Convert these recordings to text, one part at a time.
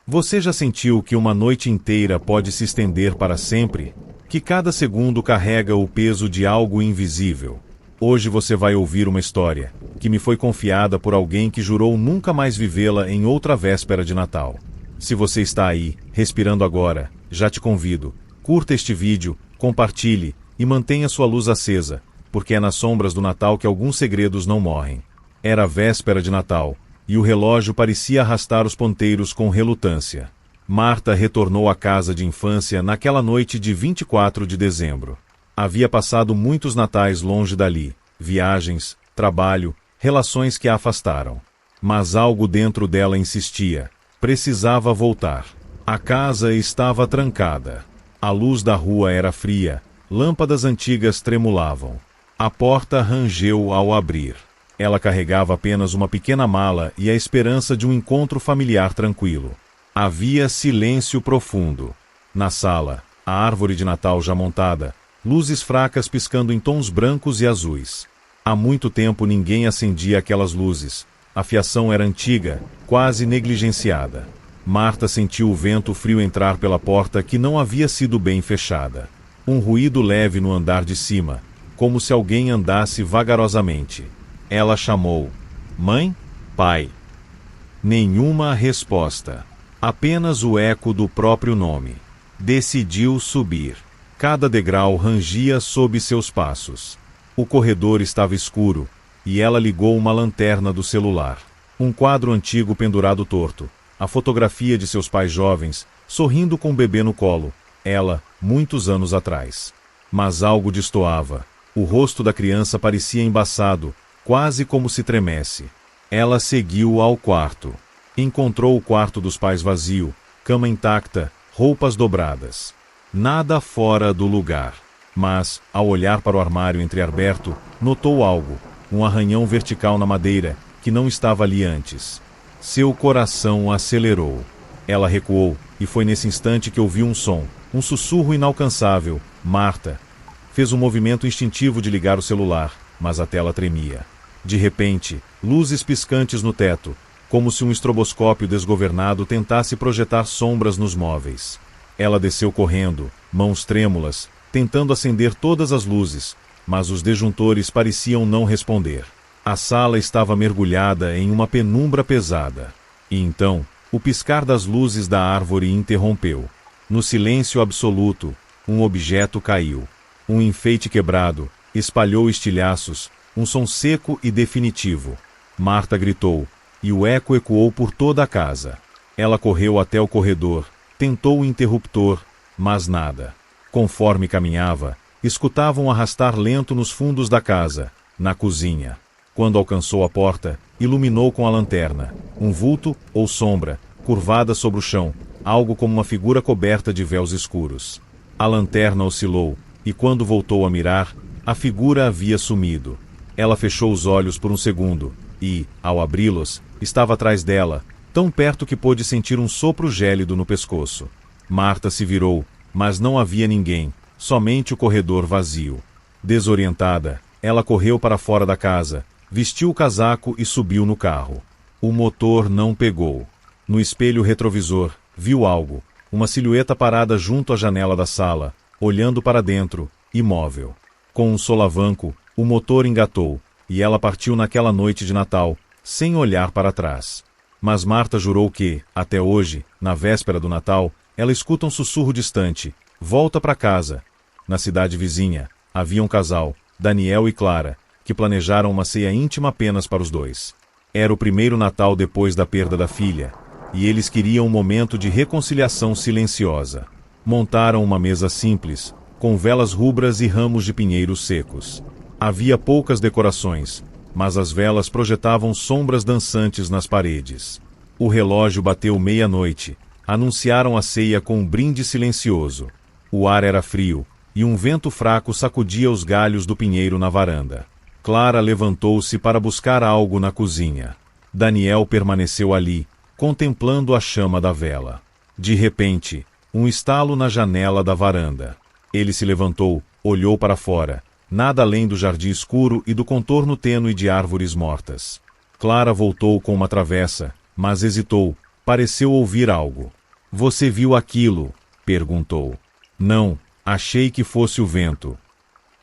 Você já sentiu que uma noite inteira pode se estender para sempre? Que cada segundo carrega o peso de algo invisível? Hoje você vai ouvir uma história que me foi confiada por alguém que jurou nunca mais vivê-la em outra véspera de Natal. Se você está aí, respirando agora, já te convido. Curta este vídeo, compartilhe e mantenha sua luz acesa, porque é nas sombras do Natal que alguns segredos não morrem. Era véspera de Natal, e o relógio parecia arrastar os ponteiros com relutância. Marta retornou à casa de infância naquela noite de 24 de dezembro. Havia passado muitos natais longe dali, viagens, trabalho, relações que a afastaram. Mas algo dentro dela insistia. Precisava voltar. A casa estava trancada. A luz da rua era fria, lâmpadas antigas tremulavam. A porta rangeu ao abrir. Ela carregava apenas uma pequena mala e a esperança de um encontro familiar tranquilo. Havia silêncio profundo. Na sala, a árvore de Natal já montada, luzes fracas piscando em tons brancos e azuis. Há muito tempo ninguém acendia aquelas luzes. A fiação era antiga, quase negligenciada. Marta sentiu o vento frio entrar pela porta que não havia sido bem fechada. Um ruído leve no andar de cima, como se alguém andasse vagarosamente. Ela chamou: "Mãe? Pai?" Nenhuma resposta. Apenas o eco do próprio nome. Decidiu subir. Cada degrau rangia sob seus passos. O corredor estava escuro, e ela ligou uma lanterna do celular. Um quadro antigo pendurado torto. A fotografia de seus pais jovens, sorrindo com o bebê no colo. Ela, muitos anos atrás. Mas algo destoava. O rosto da criança parecia embaçado, quase como se tremesse. Ela seguiu ao quarto. Encontrou o quarto dos pais vazio, cama intacta, roupas dobradas. Nada fora do lugar. Mas, ao olhar para o armário entreaberto, notou algo, um arranhão vertical na madeira, que não estava ali antes. Seu coração acelerou. Ela recuou, e foi nesse instante que ouviu um som, um sussurro inalcançável. "Marta." Fez um movimento instintivo de ligar o celular, mas a tela tremia. De repente, luzes piscantes no teto, como se um estroboscópio desgovernado tentasse projetar sombras nos móveis. Ela desceu correndo, mãos trêmulas, tentando acender todas as luzes, mas os disjuntores pareciam não responder. A sala estava mergulhada em uma penumbra pesada. E então, o piscar das luzes da árvore interrompeu. No silêncio absoluto, um objeto caiu. Um enfeite quebrado, espalhou estilhaços, um som seco e definitivo. Marta gritou, e o eco ecoou por toda a casa. Ela correu até o corredor, tentou o interruptor, mas nada. Conforme caminhava, escutava um arrastar lento nos fundos da casa, na cozinha. Quando alcançou a porta, iluminou com a lanterna. Um vulto, ou sombra, curvada sobre o chão, algo como uma figura coberta de véus escuros. A lanterna oscilou, e quando voltou a mirar, a figura havia sumido. Ela fechou os olhos por um segundo, e, ao abri-los, estava atrás dela, tão perto que pôde sentir um sopro gélido no pescoço. Marta se virou, mas não havia ninguém, somente o corredor vazio. Desorientada, ela correu para fora da casa, vestiu o casaco e subiu no carro. O motor não pegou. No espelho retrovisor, viu algo, uma silhueta parada junto à janela da sala, olhando para dentro, imóvel. Com um solavanco, o motor engatou, e ela partiu naquela noite de Natal, sem olhar para trás. Mas Marta jurou que, até hoje, na véspera do Natal, ela escuta um sussurro distante: "Volta para casa." Na cidade vizinha, havia um casal, Daniel e Clara, que planejaram uma ceia íntima apenas para os dois. Era o primeiro Natal depois da perda da filha, e eles queriam um momento de reconciliação silenciosa. Montaram uma mesa simples, com velas rubras e ramos de pinheiros secos. Havia poucas decorações, mas as velas projetavam sombras dançantes nas paredes. O relógio bateu meia-noite. Anunciaram a ceia com um brinde silencioso. O ar era frio, e um vento fraco sacudia os galhos do pinheiro na varanda. Clara levantou-se para buscar algo na cozinha. Daniel permaneceu ali, contemplando a chama da vela. De repente, um estalo na janela da varanda. Ele se levantou, olhou para fora, nada além do jardim escuro e do contorno tênue de árvores mortas. Clara voltou com uma travessa, mas hesitou, Pareceu ouvir algo. Você viu aquilo? Perguntou. Não, achei que fosse o vento.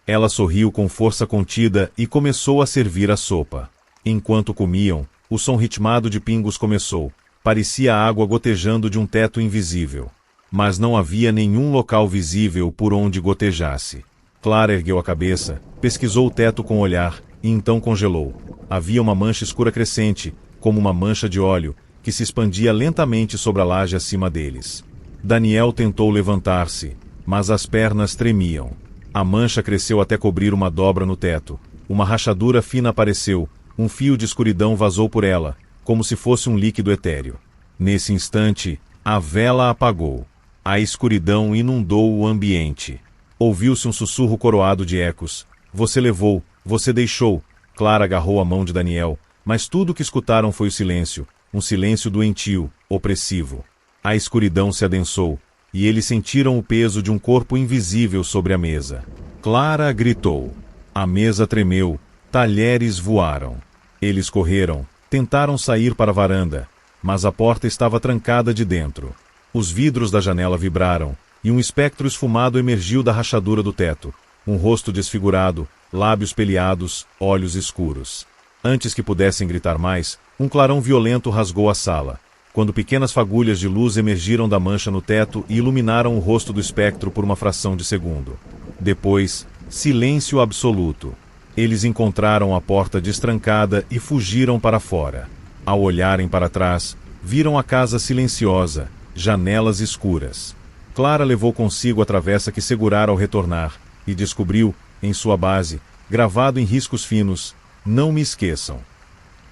Ela sorriu com força contida e começou a servir a sopa. Enquanto comiam, o som ritmado de pingos começou. Parecia a água gotejando de um teto invisível. Mas não havia nenhum local visível por onde gotejasse. Clara ergueu a cabeça, pesquisou o teto com o olhar, e então congelou. Havia uma mancha escura crescente, como uma mancha de óleo, que se expandia lentamente sobre a laje acima deles. Daniel tentou levantar-se, mas as pernas tremiam. A mancha cresceu até cobrir uma dobra no teto. Uma rachadura fina apareceu, um fio de escuridão vazou por ela, como se fosse um líquido etéreo. Nesse instante, a vela apagou. A escuridão inundou o ambiente. Ouviu-se um sussurro coroado de ecos. Você levou, você deixou. Clara agarrou a mão de Daniel, mas tudo o que escutaram foi o silêncio, um silêncio doentio, opressivo. A escuridão se adensou, e eles sentiram o peso de um corpo invisível sobre a mesa. Clara gritou. A mesa tremeu, talheres voaram. Eles correram, tentaram sair para a varanda, mas a porta estava trancada de dentro. Os vidros da janela vibraram, e um espectro esfumado emergiu da rachadura do teto. Um rosto desfigurado, lábios peleados, olhos escuros. Antes que pudessem gritar mais, um clarão violento rasgou a sala. Quando pequenas fagulhas de luz emergiram da mancha no teto e iluminaram o rosto do espectro por uma fração de segundo. Depois, silêncio absoluto. Eles encontraram a porta destrancada e fugiram para fora. Ao olharem para trás, viram a casa silenciosa, janelas escuras. Clara levou consigo a travessa que segurara ao retornar, e descobriu, em sua base, gravado em riscos finos, não me esqueçam.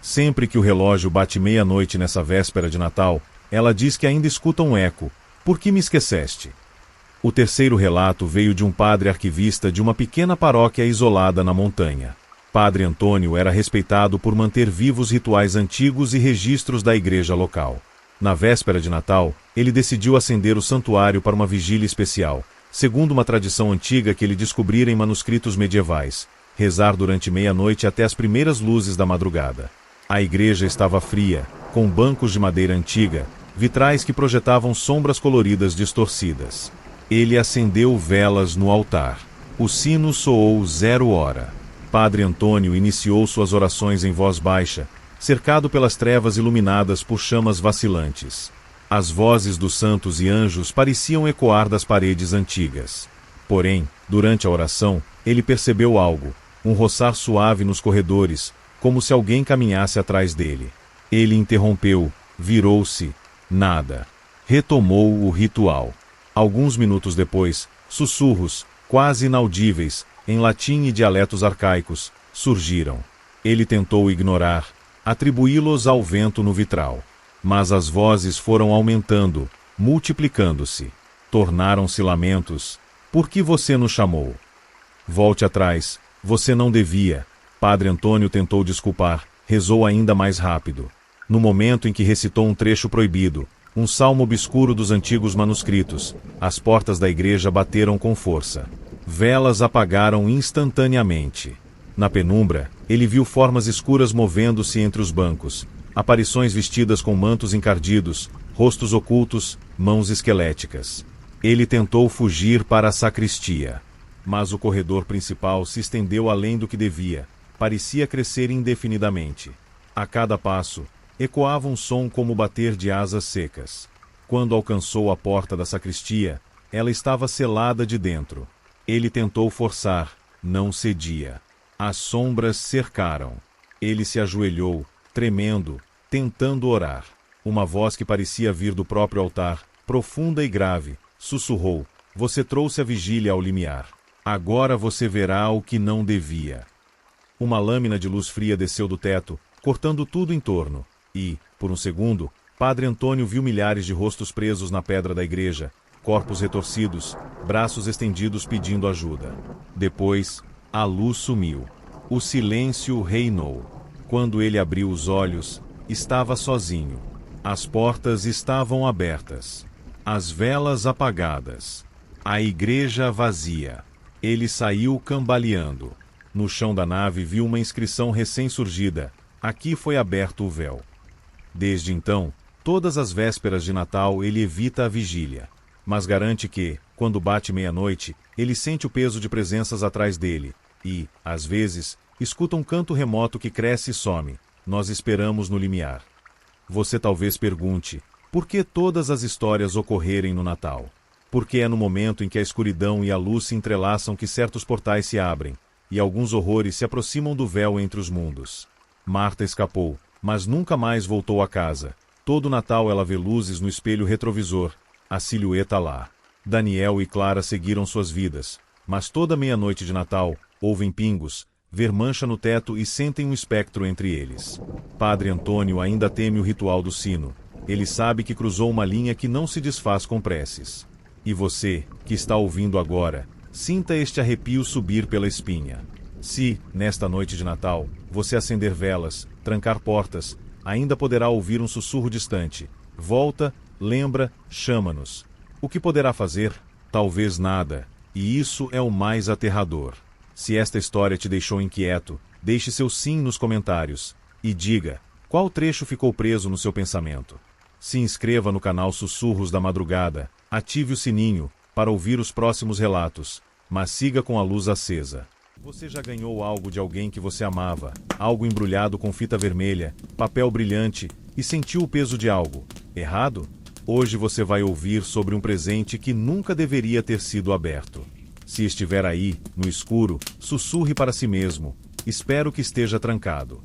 Sempre que o relógio bate meia-noite nessa véspera de Natal, ela diz que ainda escuta um eco. Por que me esqueceste? O terceiro relato veio de um padre arquivista de uma pequena paróquia isolada na montanha. Padre Antônio era respeitado por manter vivos rituais antigos e registros da igreja local. Na véspera de Natal, ele decidiu acender o santuário para uma vigília especial, segundo uma tradição antiga que ele descobrira em manuscritos medievais, rezar durante meia-noite até as primeiras luzes da madrugada. A igreja estava fria, com bancos de madeira antiga, vitrais que projetavam sombras coloridas distorcidas. Ele acendeu velas no altar. O sino soou 0 hora. Padre Antônio iniciou suas orações em voz baixa, cercado pelas trevas iluminadas por chamas vacilantes. As vozes dos santos e anjos pareciam ecoar das paredes antigas. Porém, durante a oração, ele percebeu algo, um roçar suave nos corredores, como se alguém caminhasse atrás dele. Ele interrompeu, virou-se, nada. Retomou o ritual. Alguns minutos depois, sussurros, quase inaudíveis, em latim e dialetos arcaicos, surgiram. Ele tentou ignorar, atribuí-los ao vento no vitral. Mas as vozes foram aumentando, multiplicando-se. Tornaram-se lamentos. Por que você nos chamou? Volte atrás, você não devia. Padre Antônio tentou desculpar, rezou ainda mais rápido. No momento em que recitou um trecho proibido, um salmo obscuro dos antigos manuscritos, as portas da igreja bateram com força. Velas apagaram instantaneamente. Na penumbra, ele viu formas escuras movendo-se entre os bancos, aparições vestidas com mantos encardidos, rostos ocultos, mãos esqueléticas. Ele tentou fugir para a sacristia. Mas o corredor principal se estendeu além do que devia. Parecia crescer indefinidamente. A cada passo, ecoava um som como o bater de asas secas. Quando alcançou a porta da sacristia, ela estava selada de dentro. Ele tentou forçar, não cedia. As sombras cercaram. Ele se ajoelhou, tremendo, tentando orar. Uma voz que parecia vir do próprio altar, profunda e grave, sussurrou: você trouxe a vigília ao limiar. Agora você verá o que não devia. Uma lâmina de luz fria desceu do teto, cortando tudo em torno, e, por um segundo, Padre Antônio viu milhares de rostos presos na pedra da igreja, corpos retorcidos, braços estendidos pedindo ajuda. Depois, a luz sumiu. O silêncio reinou. Quando ele abriu os olhos, estava sozinho. As portas estavam abertas. As velas apagadas. A igreja vazia. Ele saiu cambaleando. No chão da nave viu uma inscrição recém-surgida: aqui foi aberto o véu. Desde então, Todas as vésperas de Natal ele evita a vigília, mas garante que, quando bate meia-noite, ele sente o peso de presenças atrás dele e, às vezes, escuta um canto remoto que cresce e some. Nós esperamos no limiar. Você talvez pergunte, por que todas as histórias ocorrerem no Natal? Porque é no momento em que a escuridão e a luz se entrelaçam que certos portais se abrem, e alguns horrores se aproximam do véu entre os mundos. Marta escapou, mas nunca mais voltou a casa. Todo Natal ela vê luzes no espelho retrovisor, a silhueta lá. Daniel e Clara seguiram suas vidas, mas toda meia-noite de Natal, ouvem pingos, ver mancha no teto e sentem um espectro entre eles. Padre Antônio ainda teme o ritual do sino. Ele sabe que cruzou uma linha que não se desfaz com preces. E você, que está ouvindo agora, sinta este arrepio subir pela espinha. Se, nesta noite de Natal, você acender velas, trancar portas, ainda poderá ouvir um sussurro distante. Volta, lembra, chama-nos. O que poderá fazer? Talvez nada. E isso é o mais aterrador. Se esta história te deixou inquieto, deixe seu sim nos comentários. E diga, qual trecho ficou preso no seu pensamento? Se inscreva no canal Sussurros da Madrugada, ative o sininho, para ouvir os próximos relatos, mas siga com a luz acesa. Você já ganhou algo de alguém que você amava, algo embrulhado com fita vermelha, papel brilhante, e sentiu o peso de algo errado? Hoje você vai ouvir sobre um presente que nunca deveria ter sido aberto. Se estiver aí, no escuro, sussurre para si mesmo, espero que esteja trancado.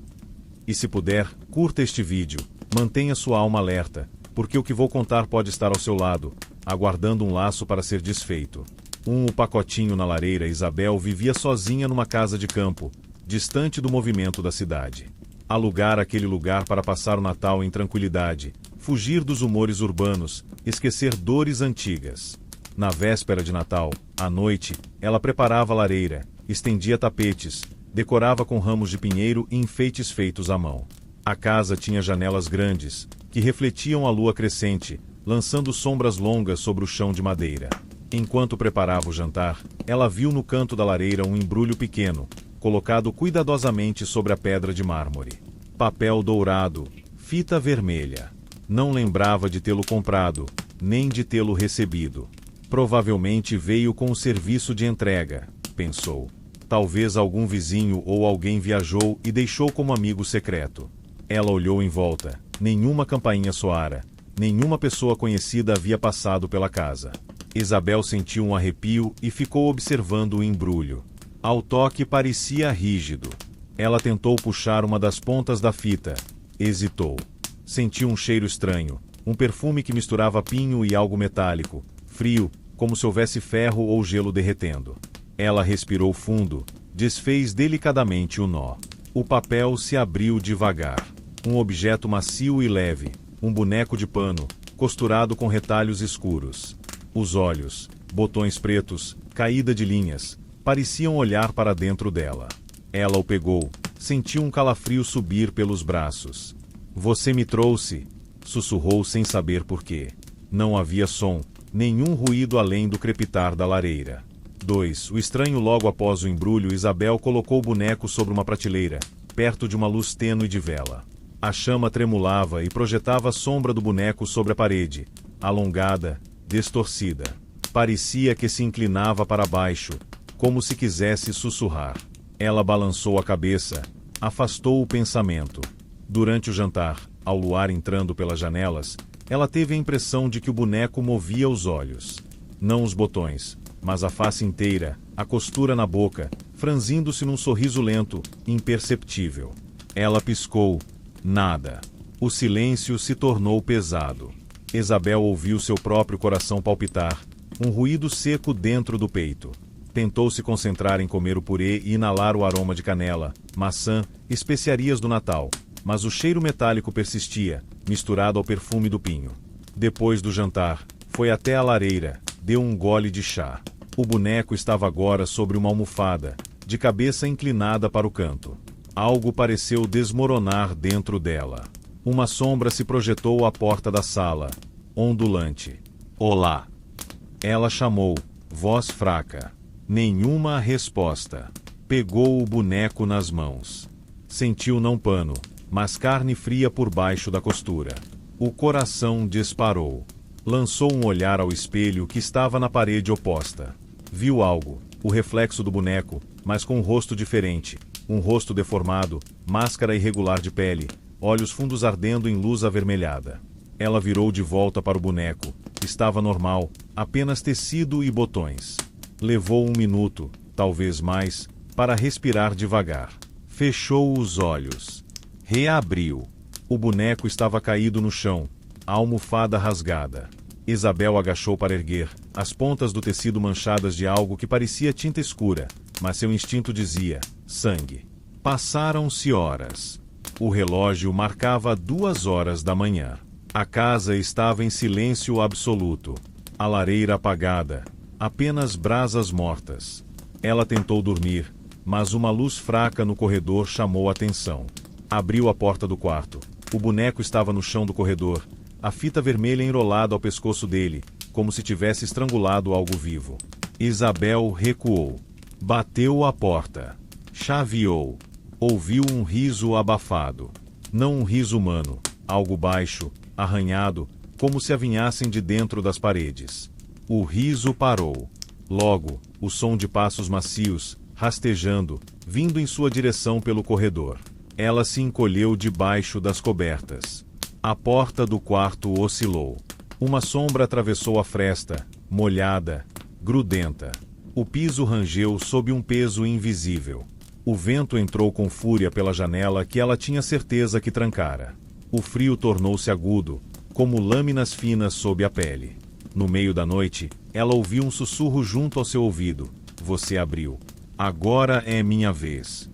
E se puder, curta este vídeo, mantenha sua alma alerta, porque o que vou contar pode estar ao seu lado, aguardando um laço para ser desfeito. O pacotinho na lareira. Isabel vivia sozinha numa casa de campo, distante do movimento da cidade. Alugar aquele lugar para passar o Natal em tranquilidade, fugir dos humores urbanos, esquecer dores antigas. Na véspera de Natal, à noite, ela preparava a lareira, estendia tapetes, decorava com ramos de pinheiro e enfeites feitos à mão. A casa tinha janelas grandes, que refletiam a lua crescente, lançando sombras longas sobre o chão de madeira. Enquanto preparava o jantar, ela viu no canto da lareira um embrulho pequeno, colocado cuidadosamente sobre a pedra de mármore. Papel dourado, fita vermelha. Não lembrava de tê-lo comprado, nem de tê-lo recebido. Provavelmente veio com o serviço de entrega, pensou. Talvez algum vizinho ou alguém viajou e deixou como amigo secreto. Ela olhou em volta. Nenhuma campainha soara. Nenhuma pessoa conhecida havia passado pela casa. Isabel sentiu um arrepio e ficou observando o embrulho. Ao toque parecia rígido. Ela tentou puxar uma das pontas da fita. Hesitou. Sentiu um cheiro estranho, um perfume que misturava pinho e algo metálico, frio, como se houvesse ferro ou gelo derretendo. Ela respirou fundo, desfez delicadamente o nó. O papel se abriu devagar. Um objeto macio e leve, um boneco de pano, costurado com retalhos escuros. Os olhos, botões pretos, caída de linhas, pareciam olhar para dentro dela. Ela o pegou, sentiu um calafrio subir pelos braços. Você me trouxe, sussurrou sem saber por quê. Não havia som, nenhum ruído além do crepitar da lareira. 2. O estranho. Logo após o embrulho, Isabel colocou o boneco sobre uma prateleira, perto de uma luz tênue de vela. A chama tremulava e projetava a sombra do boneco sobre a parede, alongada, distorcida. Parecia que se inclinava para baixo, como se quisesse sussurrar. Ela balançou a cabeça, afastou o pensamento. Durante o jantar, ao luar entrando pelas janelas, ela teve a impressão de que o boneco movia os olhos. Não os botões, mas a face inteira, a costura na boca, franzindo-se num sorriso lento, imperceptível. Ela piscou. Nada. O silêncio se tornou pesado. Isabel ouviu seu próprio coração palpitar, um ruído seco dentro do peito. Tentou se concentrar em comer o purê e inalar o aroma de canela, maçã, especiarias do Natal, mas o cheiro metálico persistia, misturado ao perfume do pinho. Depois do jantar, foi até a lareira, deu um gole de chá. O boneco estava agora sobre uma almofada, de cabeça inclinada para o canto. Algo pareceu desmoronar dentro dela. Uma sombra se projetou à porta da sala, ondulante. Olá! Ela chamou, voz fraca. Nenhuma resposta. Pegou o boneco nas mãos. Sentiu não pano, mas carne fria por baixo da costura. O coração disparou. Lançou um olhar ao espelho que estava na parede oposta. Viu algo, o reflexo do boneco, mas com um rosto diferente. Um rosto deformado, máscara irregular de pele, olhos fundos ardendo em luz avermelhada. Ela virou de volta para o boneco. Estava normal, apenas tecido e botões. Levou 1 minuto, talvez mais, para respirar devagar. Fechou os olhos. Reabriu. O boneco estava caído no chão, a almofada rasgada. Isabel agachou para erguer, as pontas do tecido manchadas de algo que parecia tinta escura, mas seu instinto dizia: sangue. Passaram-se horas. O relógio marcava 2 horas da manhã. A casa estava em silêncio absoluto. A lareira apagada, apenas brasas mortas. Ela tentou dormir, mas uma luz fraca no corredor chamou a atenção. Abriu a porta do quarto. O boneco estava no chão do corredor, a fita vermelha enrolada ao pescoço dele, como se tivesse estrangulado algo vivo. Isabel recuou. Bateu a porta. Chaveou. Ouviu um riso abafado. Não um riso humano, algo baixo, arranhado, como se avinhassem de dentro das paredes. O riso parou. Logo, o som de passos macios, rastejando, vindo em sua direção pelo corredor. Ela se encolheu debaixo das cobertas. A porta do quarto oscilou. Uma sombra atravessou a fresta, molhada, grudenta. O piso rangeu sob um peso invisível. O vento entrou com fúria pela janela que ela tinha certeza que trancara. O frio tornou-se agudo, como lâminas finas sob a pele. No meio da noite, ela ouviu um sussurro junto ao seu ouvido. Você abriu. Agora é minha vez.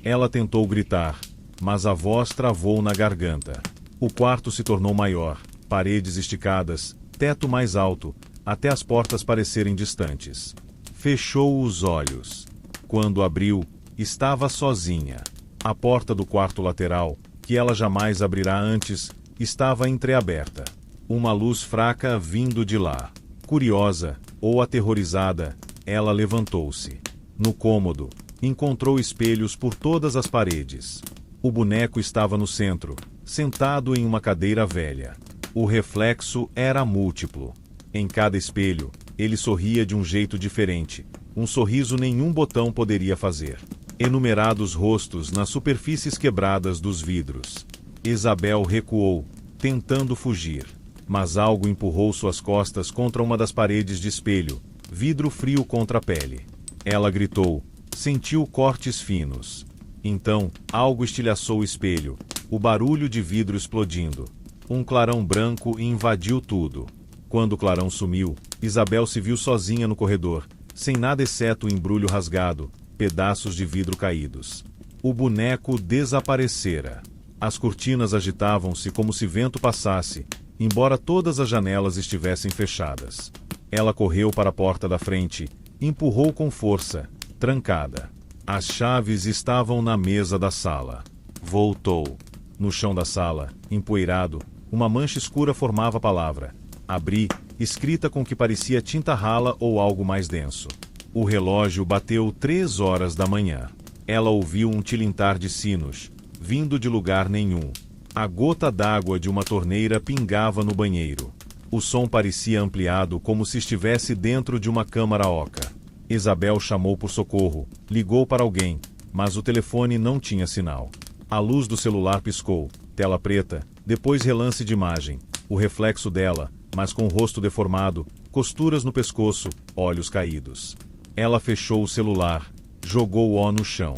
Ela tentou gritar, mas a voz travou na garganta. O quarto se tornou maior, paredes esticadas, teto mais alto, até as portas parecerem distantes. Fechou os olhos. Quando abriu, estava sozinha. A porta do quarto lateral, que ela jamais abrirá antes, estava entreaberta. Uma luz fraca vindo de lá. Curiosa, ou aterrorizada, ela levantou-se. No cômodo, encontrou espelhos por todas as paredes. O boneco estava no centro, sentado em uma cadeira velha. O reflexo era múltiplo. Em cada espelho, ele sorria de um jeito diferente, um sorriso nenhum botão poderia fazer. Enumerados rostos nas superfícies quebradas dos vidros. Isabel recuou, tentando fugir. Mas algo empurrou suas costas contra uma das paredes de espelho, vidro frio contra a pele. Ela gritou, sentiu cortes finos. Então, algo estilhaçou o espelho, o barulho de vidro explodindo. Um clarão branco invadiu tudo. Quando o clarão sumiu, Isabel se viu sozinha no corredor, sem nada exceto o embrulho rasgado, pedaços de vidro caídos. O boneco desaparecera. As cortinas agitavam-se como se vento passasse, embora todas as janelas estivessem fechadas. Ela correu para a porta da frente, empurrou com força, trancada. As chaves estavam na mesa da sala. Voltou. No chão da sala, empoeirado, uma mancha escura formava a palavra. Abri, escrita com o que parecia tinta rala ou algo mais denso. O relógio bateu 3 horas da manhã. Ela ouviu um tilintar de sinos, vindo de lugar nenhum. A gota d'água de uma torneira pingava no banheiro. O som parecia ampliado como se estivesse dentro de uma câmara oca. Isabel chamou por socorro, ligou para alguém, mas o telefone não tinha sinal. A luz do celular piscou, tela preta, depois relance de imagem, o reflexo dela, mas com o rosto deformado, costuras no pescoço, olhos caídos. Ela fechou o celular, jogou-o no chão.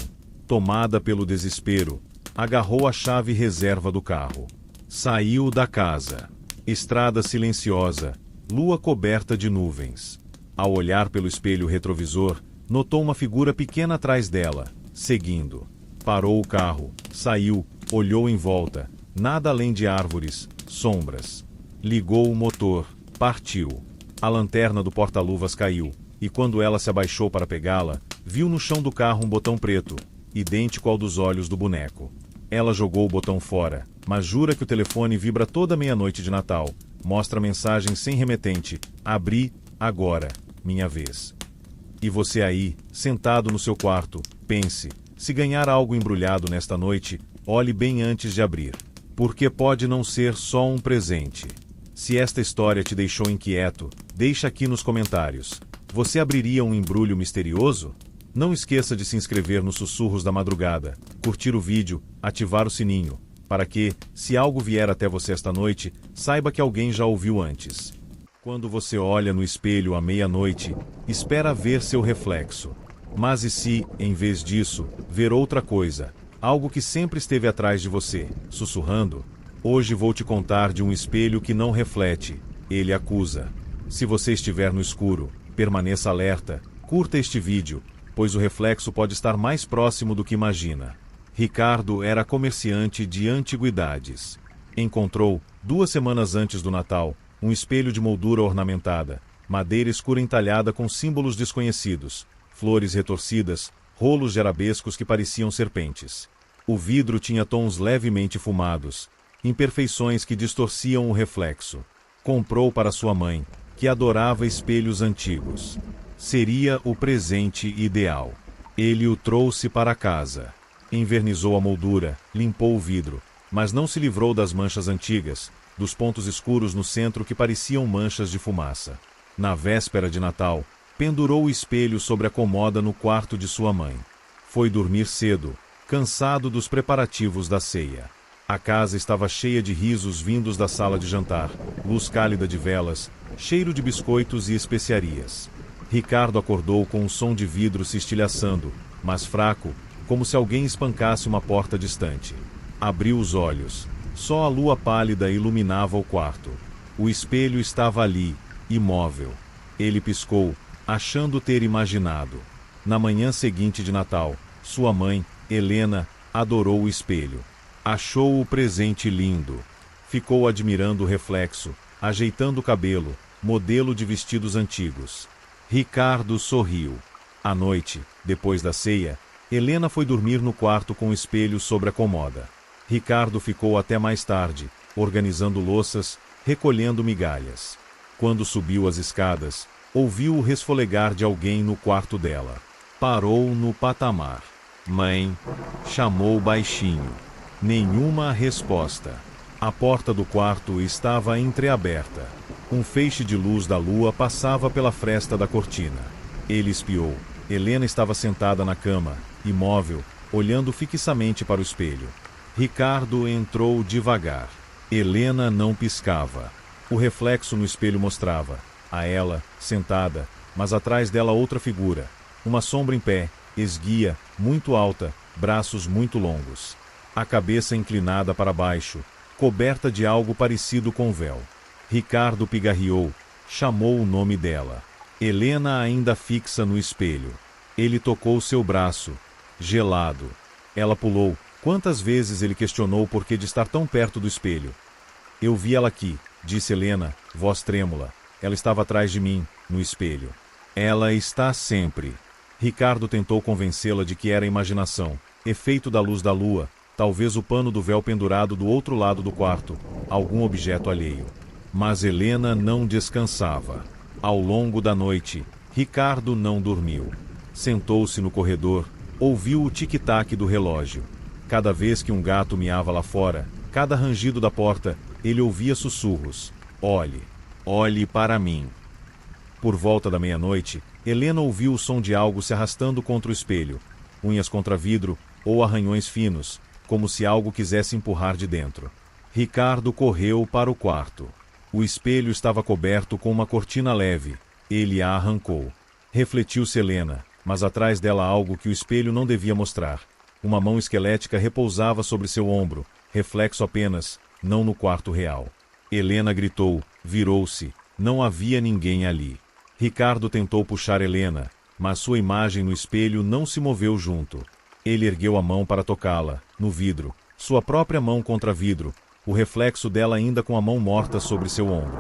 Tomada pelo desespero, agarrou a chave reserva do carro. Saiu da casa. Estrada silenciosa, lua coberta de nuvens. Ao olhar pelo espelho retrovisor, notou uma figura pequena atrás dela, seguindo. Parou o carro, saiu, olhou em volta, nada além de árvores, sombras. Ligou o motor, partiu. A lanterna do porta-luvas caiu, e quando ela se abaixou para pegá-la, viu no chão do carro um botão preto, idêntico ao dos olhos do boneco. Ela jogou o botão fora, mas jura que o telefone vibra toda meia-noite de Natal. Mostra a mensagem sem remetente. Abri, agora, minha vez. E você aí, sentado no seu quarto, pense, se ganhar algo embrulhado nesta noite, olhe bem antes de abrir. Porque pode não ser só um presente. Se esta história te deixou inquieto, deixa aqui nos comentários. Você abriria um embrulho misterioso? Não esqueça de se inscrever nos Sussurros da Madrugada, curtir o vídeo, ativar o sininho, para que, se algo vier até você esta noite, saiba que alguém já ouviu antes. Quando você olha no espelho à meia-noite, espera ver seu reflexo. Mas e se, em vez disso, ver outra coisa, algo que sempre esteve atrás de você, sussurrando? Hoje vou te contar de um espelho que não reflete, ele acusa. Se você estiver no escuro, permaneça alerta, curta este vídeo, pois o reflexo pode estar mais próximo do que imagina. Ricardo era comerciante de antiguidades. Encontrou, 2 semanas antes do Natal, um espelho de moldura ornamentada, madeira escura entalhada com símbolos desconhecidos, flores retorcidas, rolos de arabescos que pareciam serpentes. O vidro tinha tons levemente fumados, imperfeições que distorciam o reflexo. Comprou para sua mãe, que adorava espelhos antigos. Seria o presente ideal. Ele o trouxe para casa. Envernizou a moldura, limpou o vidro, mas não se livrou das manchas antigas, dos pontos escuros no centro que pareciam manchas de fumaça. Na véspera de Natal, pendurou o espelho sobre a comoda no quarto de sua mãe. Foi dormir cedo, cansado dos preparativos da ceia. A casa estava cheia de risos vindos da sala de jantar, luz cálida de velas, cheiro de biscoitos e especiarias. Ricardo acordou com um som de vidro se estilhaçando, mas fraco, como se alguém espancasse uma porta distante. Abriu os olhos. Só a lua pálida iluminava o quarto. O espelho estava ali, imóvel. Ele piscou, achando ter imaginado. Na manhã seguinte de Natal, sua mãe, Helena, adorou o espelho. Achou o presente lindo. Ficou admirando o reflexo, ajeitando o cabelo, modelo de vestidos antigos. Ricardo sorriu. À noite, depois da ceia, Helena foi dormir no quarto com o espelho sobre a comoda. Ricardo ficou até mais tarde, organizando louças, recolhendo migalhas. Quando subiu as escadas, ouviu o resfolegar de alguém no quarto dela. Parou no patamar. Mãe, chamou baixinho. Nenhuma resposta. A porta do quarto estava entreaberta. Um feixe de luz da lua passava pela fresta da cortina. Ele espiou. Helena estava sentada na cama, imóvel, olhando fixamente para o espelho. Ricardo entrou devagar. Helena não piscava. O reflexo no espelho mostrava, a ela, sentada, mas atrás dela outra figura. Uma sombra em pé, esguia, muito alta, braços muito longos. A cabeça inclinada para baixo, coberta de algo parecido com véu. Ricardo pigarreou, chamou o nome dela. Helena ainda fixa no espelho. Ele tocou seu braço, gelado. Ela pulou. Quantas vezes ele questionou o porquê de estar tão perto do espelho? Eu vi ela aqui, disse Helena, voz trêmula. Ela estava atrás de mim, no espelho. Ela está sempre. Ricardo tentou convencê-la de que era imaginação, efeito da luz da lua, talvez o pano do véu pendurado do outro lado do quarto, algum objeto alheio. Mas Helena não descansava. Ao longo da noite, Ricardo não dormiu. Sentou-se no corredor, ouviu o tic-tac do relógio. Cada vez que um gato miava lá fora, cada rangido da porta, ele ouvia sussurros. Olhe, olhe para mim. Por volta da meia-noite, Helena ouviu o som de algo se arrastando contra o espelho, unhas contra vidro ou arranhões finos, como se algo quisesse empurrar de dentro. Ricardo correu para o quarto. O espelho estava coberto com uma cortina leve. Ele a arrancou. Refletiu-se Helena, mas atrás dela algo que o espelho não devia mostrar. Uma mão esquelética repousava sobre seu ombro, reflexo apenas, não no quarto real. Helena gritou, virou-se. Não havia ninguém ali. Ricardo tentou puxar Helena, mas sua imagem no espelho não se moveu junto. Ele ergueu a mão para tocá-la, no vidro, sua própria mão contra vidro, o reflexo dela ainda com a mão morta sobre seu ombro.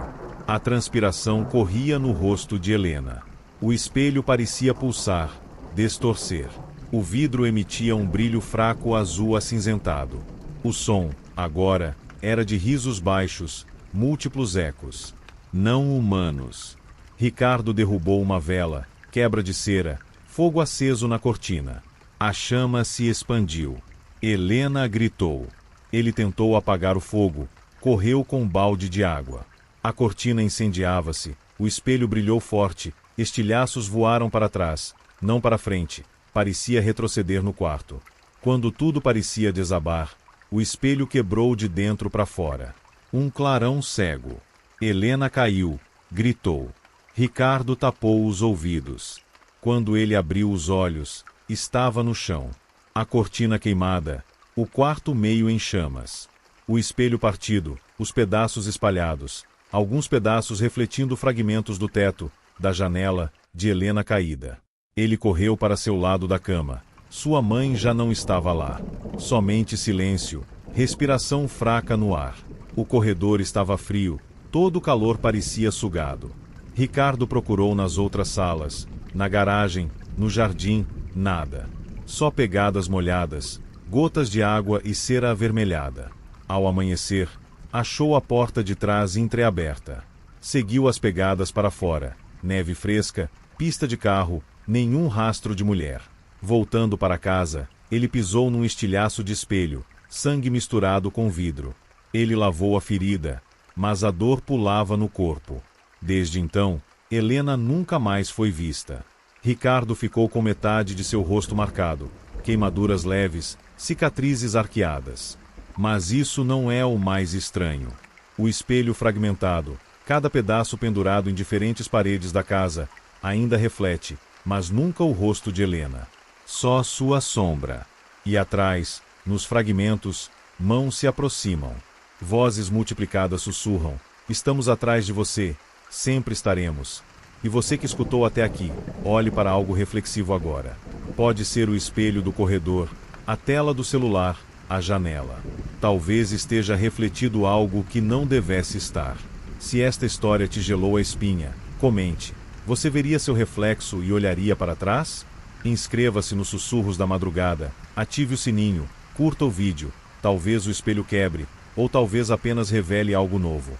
A transpiração corria no rosto de Helena. O espelho parecia pulsar, distorcer. O vidro emitia um brilho fraco azul acinzentado. O som, agora, era de risos baixos, múltiplos ecos. Não humanos. Ricardo derrubou uma vela, quebra de cera, fogo aceso na cortina. A chama se expandiu. Helena gritou. Ele tentou apagar o fogo, correu com um balde de água. A cortina incendiava-se, o espelho brilhou forte, estilhaços voaram para trás, não para frente, parecia retroceder no quarto. Quando tudo parecia desabar, o espelho quebrou de dentro para fora. Um clarão cego. Helena caiu, gritou. Ricardo tapou os ouvidos. Quando ele abriu os olhos, estava no chão. A cortina queimada, o quarto meio em chamas. O espelho partido, os pedaços espalhados, alguns pedaços refletindo fragmentos do teto, da janela, de Helena caída. Ele correu para seu lado da cama. Sua mãe já não estava lá. Somente silêncio, respiração fraca no ar. O corredor estava frio, todo o calor parecia sugado. Ricardo procurou nas outras salas, na garagem, no jardim, nada. Só pegadas molhadas, gotas de água e cera avermelhada. Ao amanhecer, achou a porta de trás entreaberta. Seguiu as pegadas para fora. Neve fresca, pista de carro, nenhum rastro de mulher. Voltando para casa, ele pisou num estilhaço de espelho, sangue misturado com vidro. Ele lavou a ferida, mas a dor pulava no corpo. Desde então, Helena nunca mais foi vista. Ricardo ficou com metade de seu rosto marcado, queimaduras leves, cicatrizes arqueadas. Mas isso não é o mais estranho. O espelho fragmentado, cada pedaço pendurado em diferentes paredes da casa, ainda reflete, mas nunca o rosto de Helena. Só sua sombra. E atrás, nos fragmentos, mãos se aproximam. Vozes multiplicadas sussurram: estamos atrás de você, sempre estaremos. E você que escutou até aqui, olhe para algo reflexivo agora. Pode ser o espelho do corredor, a tela do celular, a janela. Talvez esteja refletido algo que não devesse estar. Se esta história te gelou a espinha, comente. Você veria seu reflexo e olharia para trás? Inscreva-se nos Sussurros da Madrugada, ative o sininho, curta o vídeo. Talvez o espelho quebre, ou talvez apenas revele algo novo.